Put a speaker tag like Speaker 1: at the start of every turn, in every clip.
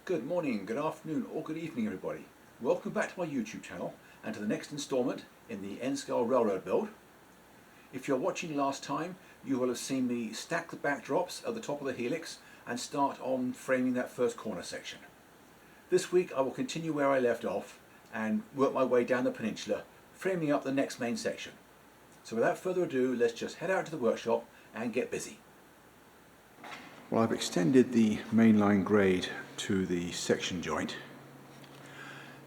Speaker 1: Good morning, good afternoon, or good evening, everybody. Welcome back to my YouTube channel and to the next installment in the N-scale railroad build. If you're watching last time, you will have seen me stack the backdrops at the top of the helix and start on framing that first corner section. This week I will continue where I left off and work my way down the peninsula, framing up the next main section. So without further ado, let's just head out to the workshop and get busy. Well, I've extended the mainline grade to the section joint.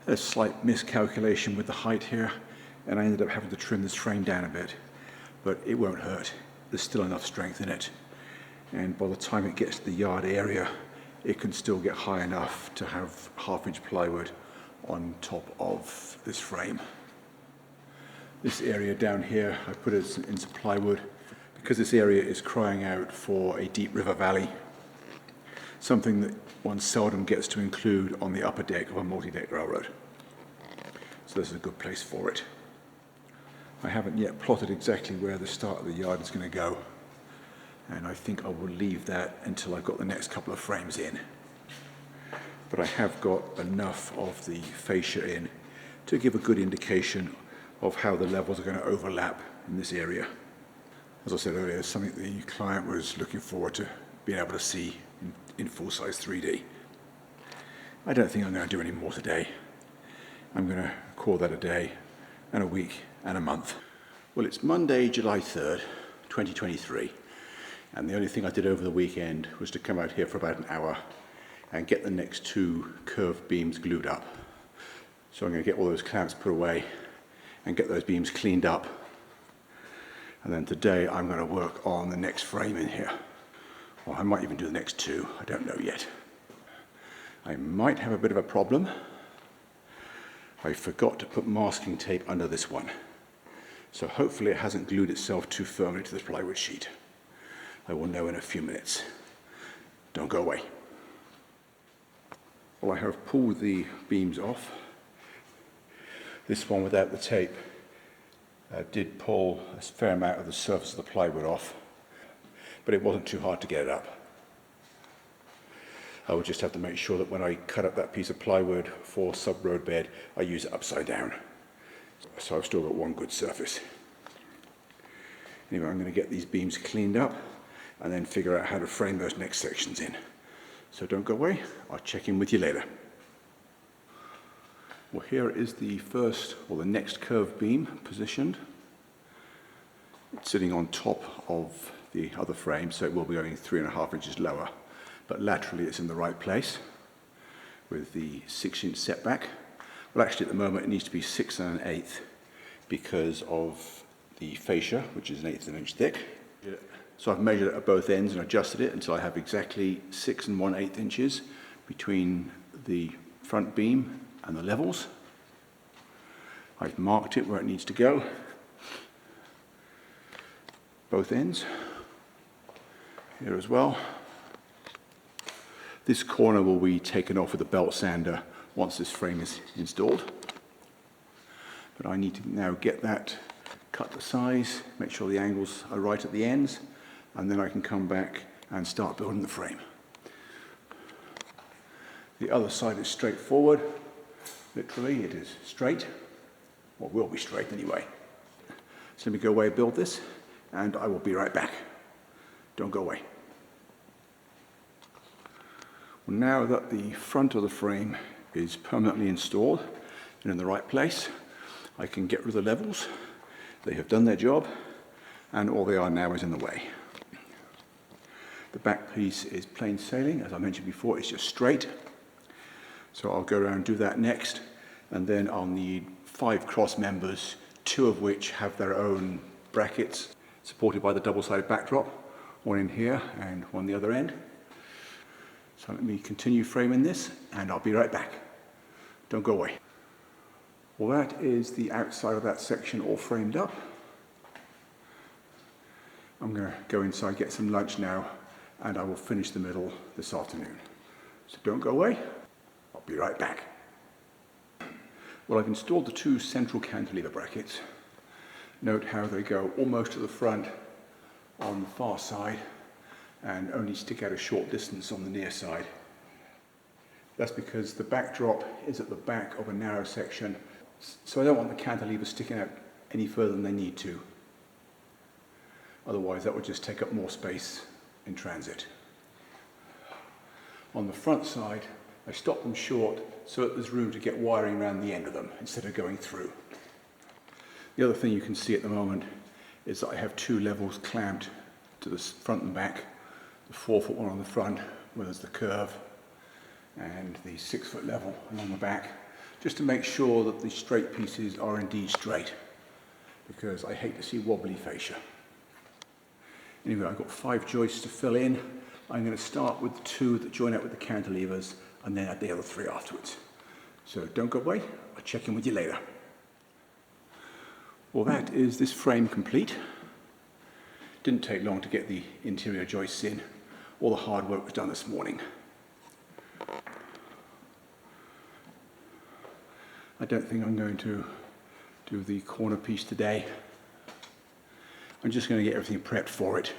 Speaker 1: A slight miscalculation with the height here, and I ended up having to trim this frame down a bit, but it won't hurt. There's still enough strength in it, and by the time it gets to the yard area, it can still get high enough to have 1/2 inch plywood on top of this frame. This area down here, I put it in some plywood because this area is crying out for a deep river valley, something that one seldom gets to include on the upper deck of a multi-deck railroad. So this is a good place for it. I haven't yet plotted exactly where the start of the yard is going to go, and I think I will leave that until I've got the next couple of frames in. But I have got enough of the fascia in to give a good indication of how the levels are going to overlap in this area. As I said earlier, it's something the client was looking forward to being able to see in full-size 3D. I don't think I'm going to do any more today. I'm going to call that a day and a week and a month. Well, it's Monday, July 3rd, 2023, and the only thing I did over the weekend was to come out here for about an hour and get the next 2 curved beams glued up. So I'm going to get all those clamps put away and get those beams cleaned up. And then today I'm going to work on the next frame in here. Well, I might even do the next 2, I don't know yet. I might have a bit of a problem. I forgot to put masking tape under this one. So hopefully it hasn't glued itself too firmly to the plywood sheet. I will know in a few minutes. Don't go away. Well, I have pulled the beams off. This one without the tape did pull a fair amount of the surface of the plywood off, but it wasn't too hard to get it up. I will just have to make sure that when I cut up that piece of plywood for sub-road bed, I use it upside down. So I've still got one good surface. Anyway, I'm going to get these beams cleaned up and then figure out how to frame those next sections in. So don't go away, I'll check in with you later. Well, here is the first, or the next curved beam positioned. It's sitting on top of the other frame, so it will be going 3.5 inches lower. But laterally it's in the right place with the 6-inch setback. Well, actually at the moment it needs to be 6 1/8 because of the fascia, which is 1/8 of an inch thick. So I've measured it at both ends and adjusted it until I have exactly 6 1/8 inches between the front beam and the levels. I've marked it where it needs to go. Both ends. Here as well. This corner will be taken off with a belt sander once this frame is installed. But I need to now get that cut to size, make sure the angles are right at the ends, and then I can come back and start building the frame. The other side is straightforward. Literally, it is straight, or will be straight anyway. So let me go away and build this, and I will be right back. Don't go away. Well, now that the front of the frame is permanently installed and in the right place, I can get rid of the levels. They have done their job, and all they are now is in the way. The back piece is plain sailing. As I mentioned before, it's just straight. So I'll go around and do that next, and then I'll need 5 cross members, 2 of which have their own brackets supported by the double-sided backdrop, one in here and one the other end. So let me continue framing this and I'll be right back. Don't go away. Well, that is the outside of that section all framed up. I'm going to go inside, get some lunch now, and I will finish the middle this afternoon. So don't go away. I'll be right back. Well, I've installed the 2 central cantilever brackets. Note how they go almost to the front on the far side and only stick out a short distance on the near side.
Speaker 2: That's because the backdrop is at the back of a narrow section, so I don't want the cantilevers sticking out any further than they need to. Otherwise that would just take up more space in transit. On the front side, I stop them short so that there's room to get wiring around the end of them instead of going through. The other thing you can see at the moment is that I have two levels clamped to the front and back. The 4-foot one on the front, where there's the curve, and the 6-foot level along the back, just to make sure that the straight pieces are indeed straight, because I hate to see wobbly fascia. Anyway, I've got 5 joists to fill in. I'm going to start with the 2 that join up with the cantilevers, and then add the other 3 afterwards. So don't go away, I'll check in with you later. Well, that is this frame complete. Didn't take long to get the interior joists in. All the hard work was done this morning. I don't think I'm going to do the corner piece today. I'm just going to get everything prepped for it,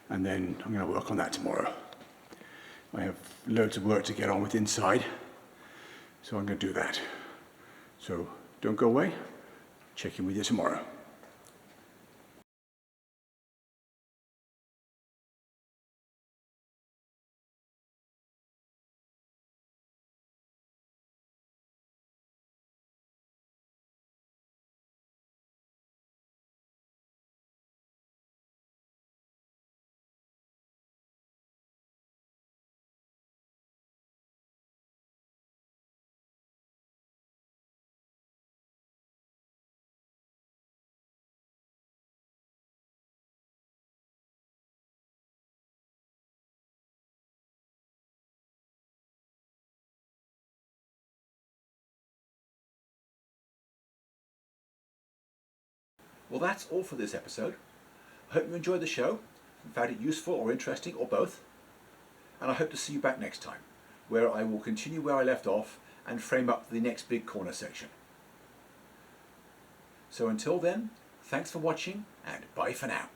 Speaker 2: and then I'm going to work on that tomorrow. I have loads of work to get on with inside, so I'm going to do that. So don't go away, check in with you tomorrow.
Speaker 1: Well, that's all for this episode. I hope you enjoyed the show and found it useful or interesting, or both. And I hope to see you back next time, where I will continue where I left off and frame up the next big corner section. So until then, thanks for watching and bye for now.